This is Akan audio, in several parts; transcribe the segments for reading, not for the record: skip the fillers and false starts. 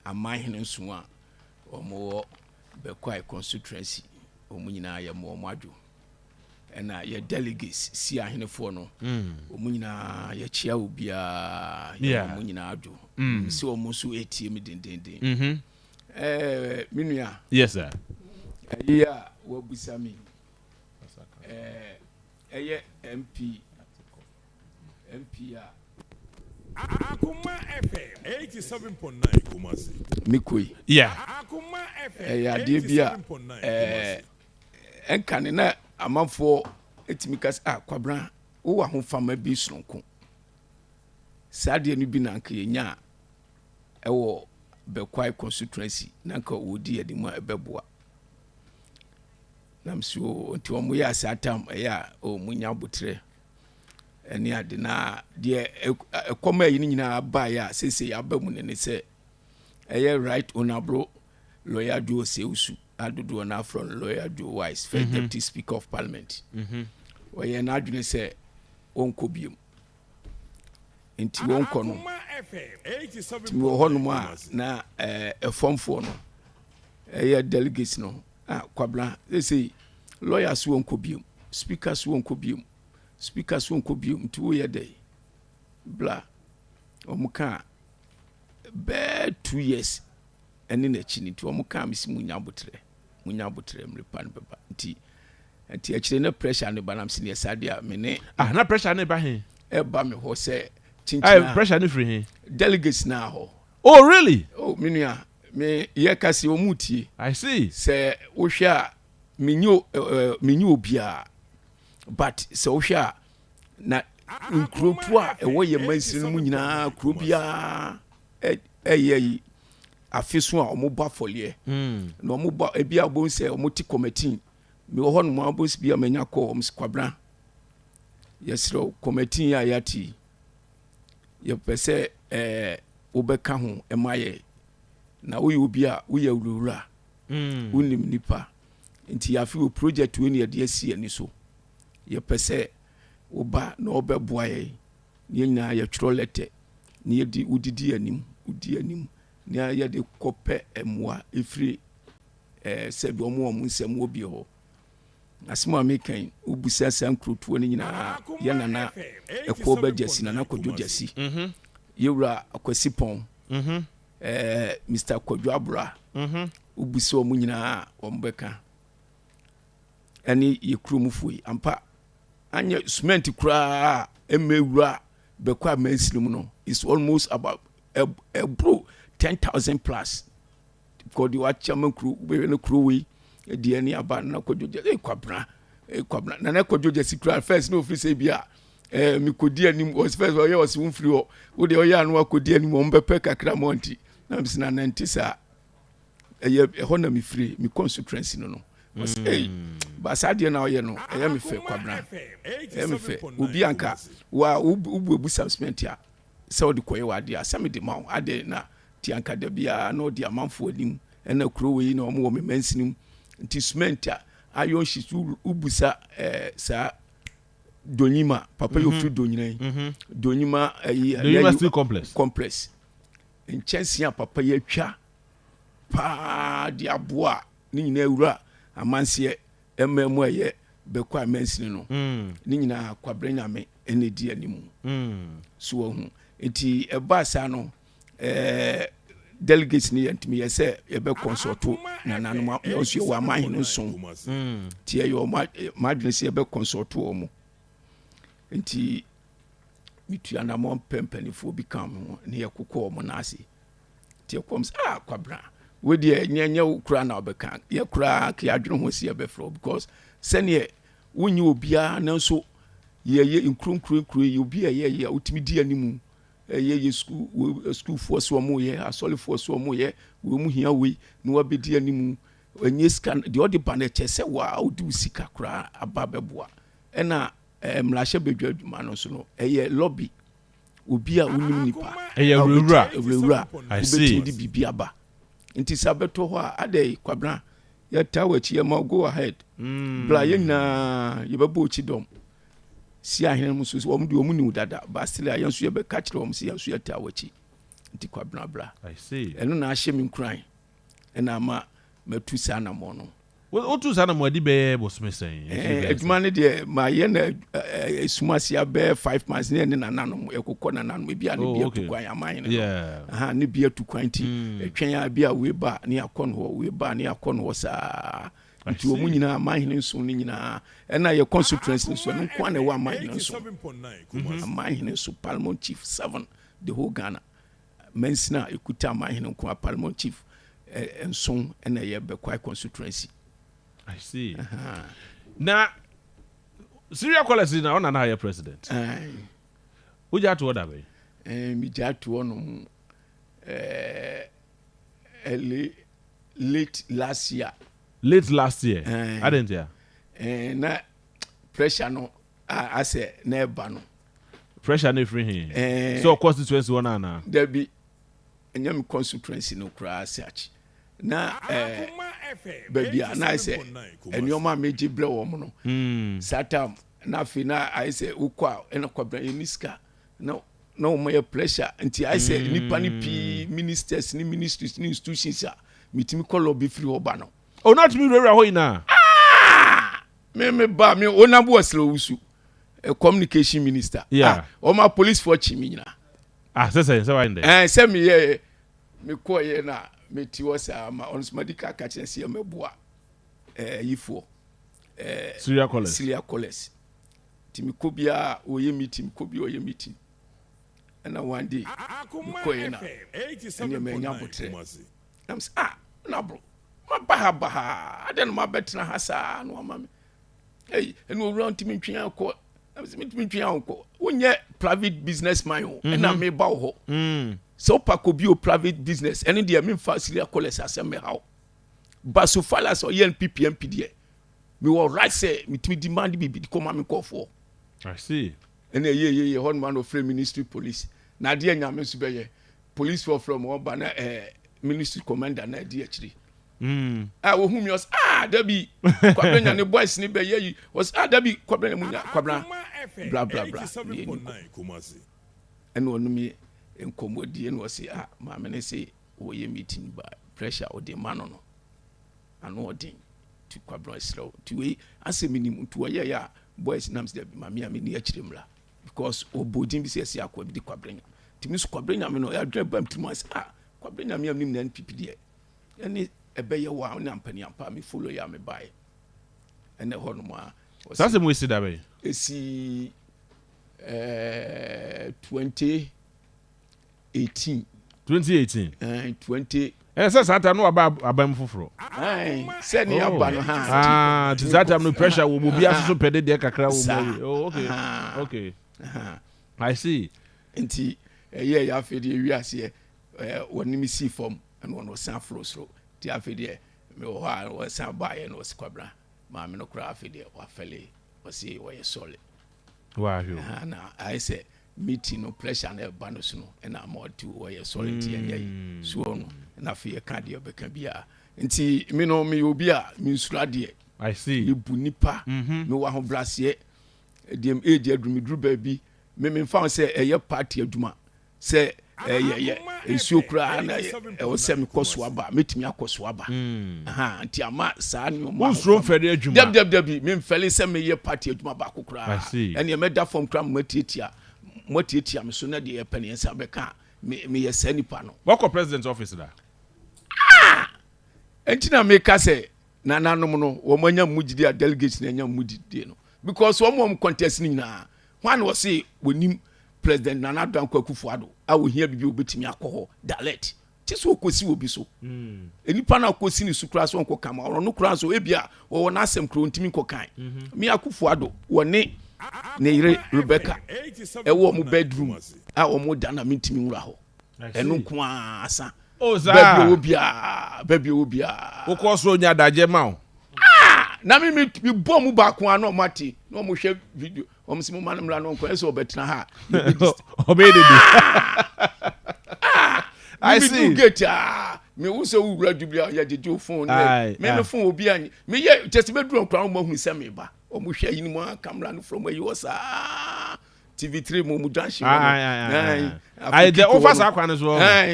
amahene nso a omo be kwai constituency omo nyina ye mo adwo ena ye delegates si ahenefo no omo nyina ye chia obia ye omo nyina adwo si omo so ATM dendenden minua yes sir ya wabusa mi eye MP Akoma FM 87.9 Kumasi. Mikui. Yeah. Akoma FM 87.9 enkane na amanfo etimikas Kwabena wo wa homfama bi sonko. Sade no bi na nka yenya ewo Bekwai constituency na nka wodi edimu ebeboa. Namso nti omo ya satam ya o munya butre. Eni ade na de Akoma yi nyina ba ya sese ya ba mu ne se eye right honorable lawyer Joe Seusu adodo na from lawyer Joe Wise first deputy speaker of parliament oye na adwene se onko biem enti wonko no ti wo hono a na efomfo no eye delegates no Kwabena say lawyers wonko biem speakers wonko biem speakers wonko biem ti wo ye dey bla omuka be 2 years ene na chi ni ti omuka misi munya botre mrepan beba nti akire na pressure ne banam si ne sade a me ne na pressure ne ba he e ba me ho se chinchina pressure ne free he delegates na ho. Oh really? Oh minua me ye kasi omutie I see se wo hwe a menyu obia but se wo hwe a na nkropu a ewo ye mansiri mu nyina krobia eyi afeso a omoba folie na omoba ebia bo nse omoti committee me ho no mo abos bia manya ko Kwabena yesro committee a yati ye pese obeka ho emaye na wo obi a wo ya wurura unim nipa nti ya fi project we ne de asi ani so ye pese oba na obeboa ye ne nyina ye twro letter ne ye di udidi anim ne ye de kope emwa efiri se do mo nsem obi ho asimo amekan ubusa sankrotuo ne nyina ye nana ekoba jasi nana kodwo jasi yewura akwasipon Mr. Kodwabra ubusa omu nyina ombeka ani yekromufui ampa anya cement kura emewura Bekwa mensinim no is almost about a bro 10,000 plus because the watchman crew we no crew we the any about na Kodwoje Kwabena na Kodwoje secret first no free say bia mi kodi anim was first we was free wo de oya no akodi anim o mbepe kakra monti na bisina 90 sa ho na mi free mi constituency no was ba sadie na oye no me fe Kwabena me fe obi anka wa ubu subsment ya se odi koye wa dia se me de ma ade na ti anka da bia na odi amanfo anim na kuro we na omo me mansinim nti cement a ayo shi ubusa sa Donyima papa yo free Donyina Donyima Donyima still complex in chensia papa ye twa pa di aboa ni nyina ewura amanse emmemu eye Bekwa mensini no ni nyina Kwabena Nyame ene di animu so hu enti eba sa no delegates ni yantimi yese ye be consulto na nanu yo so wa mahinu nson tie yo madwene se ye be consulto omo enti mitua na mo pempanifo bi kam ne yakukọ omo na ase tie koms Kwabena we de nyanya ukura na obeka ye kura ka adwene ho se ye be fro because sene wonyi obia na nso ye nkrunkru ye obi ye utimi di animu ye school force omo ye asoli force omo ye we mu hia we no abedi animu enye scan de odi bana chese wa odi usika kura ababeboa ena mlashe bedwaduma no so no ye lobby obi a wonim nipa ye rura I see di bibia ba nti sabeto ho a ade Kwabena ya tawachi ya ma go ahead bla ye na ye babo chi dom si ahene muso so omu de omu ni dada ba still ayan so ye be catch dom si aso ya tawachi nti Kwabena bra I see. eno na ahye me nkran ena ma matu sa na mo no What to sana mo di be bosome sen. adwuma ne de ma ye na esumasia be 5 months ne ne nananom ekokọ nananom e bia ne bia tukwan aman ne Yeah. ne bia tukwan ti etwen ya bia we ba ne akọ no we ba ne akọ no sa nti omu nyina aman ne nso ne nyina ena ye constituency nso no kwa na wa aman ne nso aman ne nso Parliament Chief 7 the whole Ghana mensina ekuta aman ne nko Parliament Chief enso ena ye be kwa constituency. I see. Now, serial callers na on na president. Who you to order be? Me jatu ono late last year. Late last year. I didn't hear. Na pressure no I say na eba no. Pressure no free him. So constituency one na. There be enyam constituency no kra search. Na baby na say enyoma meji ble wo mo no. Satam na fi na I say ukwa ena Kwabena eniska. No my pressure nti I say nipa ni pi ministers ni ministries ni institutions a mitimi call lobby free oba no. Oh, not me rera ho ina. Me ba me onabu oslo usu. A communication minister. Yeah. O ma police for chimi nyina. Say why in there? Say me ye me ko ye na me ti wo sa ma on medical catch say me boa yifo Serial callers. Ti me ko bia oye meeting ko bia oye meeting. And one day ko ye na and me nya botre. I'm say na bro. Ma baha aden ma betina hasa no ma me. Hey, and we run to me twan ko. I'm say me twan ko. Wonye private businessman o na me ba ho. So pa ko bi o private business and dey me fa serial callers asem me how. But so far as yen PPMP dey. Me wo right say me to demand bi come me call for. I see. And ye hon man of free ministry police. Na dey nyame so be ye. Police from one na ministry commander na dey actually. Wo hu mi was that be Kwabena Nyame boys ni be ye was that be Kwabena Kwabena blah blah blah and one me enkomodi and was say ma me say wo ye meeting by pressure o de man no ano odin to Kwabena slow to we ase minimum to ye ya boys nams de ma me ni achiremla because obodin bi say akwa bi de Kwabena timi so Kwabena Nyame no ya dwen bam timi as Kwabena Nyame nim na NPP de any ebeye wa na mpani ampa me follow ya me buy ene ho no ma that's the see that way esi 2018 say santa no abam foforo say ni aba no ha santa no pressure wo bi aso pede de kakra wo okay I see nti ye ya fe de wiase woni mi see form and one was san flow ti afede me wo ha was san buy no was Kwabena ma me no kra afede wa fele was e we solid wow na I say meeting no pressure na ba no so no na more to we solid ti en so no na fe ka de obeka bia nti me no me obi a me nsura de I see me bu nipa me wa ho brase dem age adumiduru ba bi me fa say eye party aduma say ensuo kura na o se me koso aba metimi akoso aba nti ama saa ni mo wonstrom fede adwuma deb me mfele se me ye party adwuma ba kokura ene me da form kra matietia me so na de ye pani ensa be ka me ye sanipa no what president office da enti na me ka se na nanom no wo manya mugidi a delegate na nya mugidi no because wo mo contest ni na one was say wonim president Nana Dankwa Akufo-Addo awo hia bibi obetimi akoho dalet ti so okosi obi so enipa na okosi ni sukura so onko kama oro no kura so ebia wo na asem kro ntimi nkokan mi Akufo-Addo woni ne yire Rebecca ewo mu bedroom a wo mu dana mintimi nwura ho enu nko asa baby obia wo ko so nya daje ma o na mi bom ba ko ano mati no mo hwe video o msimu manamla no nko eso betina ha obedede I see get me wo se wura dubia ya de phone me phone obi an me ye just bedroom kran mo hu se me ba o mo hwe yin mo camera no from where you was TV3 mu junction I the offer sakwan so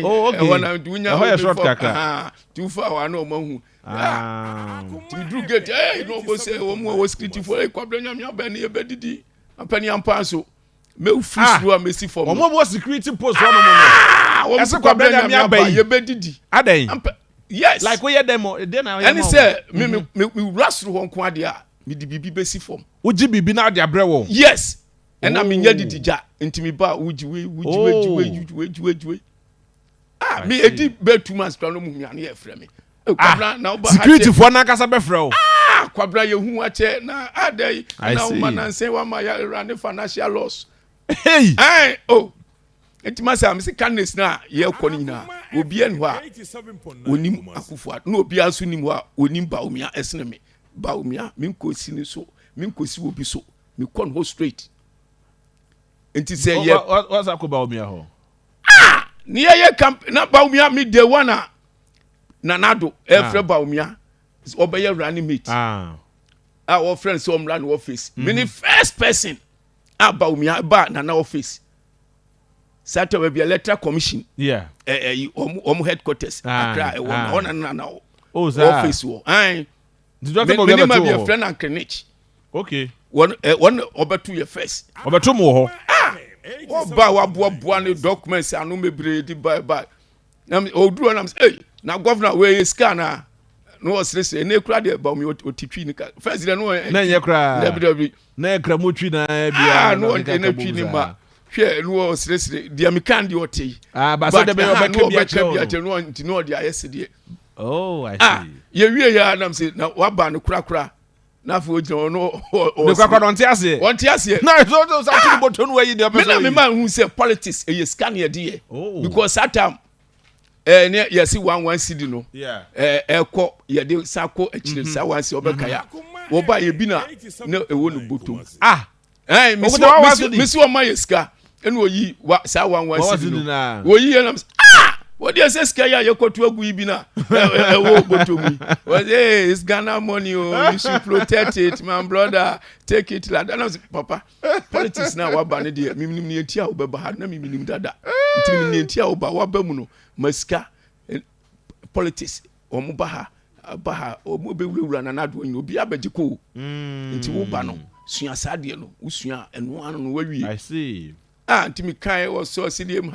oh okay wana dunya ho short kaka too far wa na omahu TV gate no go say wo security for Kwabena Nyame aba na ebedidi ampani ampanso me free a mesi for mo security post one mo ese Kwabena Nyame aba ebedidi adan yes like we them dey na and say me rush through hon ko ade a me di bibi besi form uji bibi na ade abre wo yes and I mean yedidija ntimi ba uji we me edi be 2 months plan no mu me ane e frɛ me Kwabena na oba security for na kasa be frɛ wo Kwabena yehu ache na adai na uma na nse wa ma ya run financial loss hey oh etima say am say kindness na ye kɔ ni na obi en ho a onim akufo na obi aso nim ho a onim baumia esene me baumia me nkosi ni so me nkosi obi so me kɔ no straight enti say ye what's akoba baumia ho ni ye camp na baumia me day one a nanado efre baumia obeye running mate our friends so run office me first person baumia ba nana office Sato we be electoral commission headquarters Accra na office wo the doctor be a friend and clinic okay one obetu your first obetu mo ho ba wa boa ne documents anu mebre di bye na oduro na say na governor we scan na no stress na kura de ba mi otitwi ni first de no na ye kura na ekra motwi na bia no na twi ni ma hwe no stress de mi kan de otei ba so de be obeka no ntino de ayesede oh I see ye wie ya na say na wa ba no kura na fo ogina no de kwakwa don tiase na so sa tu boto no yi de person me man who say politics e scan ye de because that time ne yesi 11 cd no ekọ ye de sako akire sa wansi obeka ya wo ba ye bi na ewo no botom misi o ma yeska enu oyi sa 11 cd no oyi ye na what do you say ska ya yekotu agu yi bi na ewo botom was it's Ghana money oh you should protect it my brother take it like that papa politics na wa ba ne de miminim ne etia wo ba ha na miminim dada ntim ne etia wo ba wa ba mu no maska politics omo ba ha omo be wura na nado nyi obi abagiko nti wo ba no sua sade no usua eno anu no wawie I see ntimi kai wo so sidiem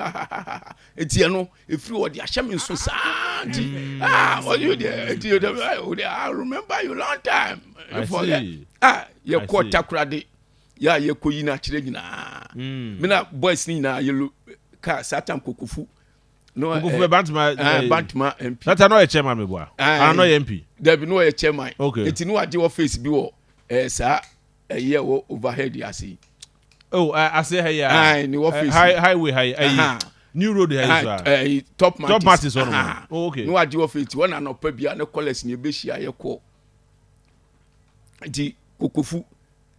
etie no efiri wo de ahyem nso saa nti you there I remember you long time for ye ko takrade ya ye ko yi na kire nyina me na boys ni na yelo ka satam kokufu no Bantma MP that no chairman me boa no MP there be no chairman okay eti no ade office bi wo sa ye wo overhead asi I say hey ni office highway new road here top martis on okay no ade office one na pa bia na college ni ebehia ye ko di kokofu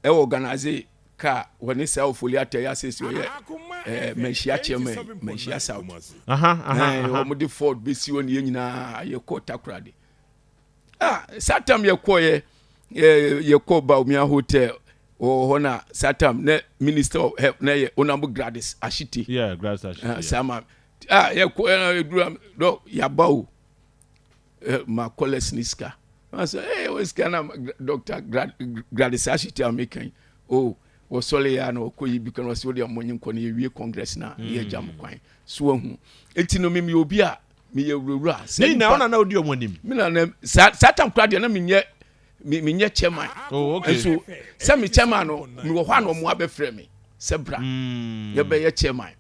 e organize ka when say ofoli ataya say so ye menhia chairman menhia south omo de ford besi won ye nyina ye ko takrade satam ye ko ye ko ba umia hotel hona satam ne minister of health na ye onambo Gladys Ashiti Gladys Ashiti sama ye ko edura do ya bawo ma college niska I say hey what's kana Dr. Gladys Ashiti American wo sole ya na okoyi bi kan wase wo de amonyi nkone ye wie congress na ye jam kwan so ahu enti no me obi a me ye wura se na ona na odi omonim me na satam krade na me nye chairman okay so se me chairman no me wo hwa no mo abefre me se bra ye be ye chairman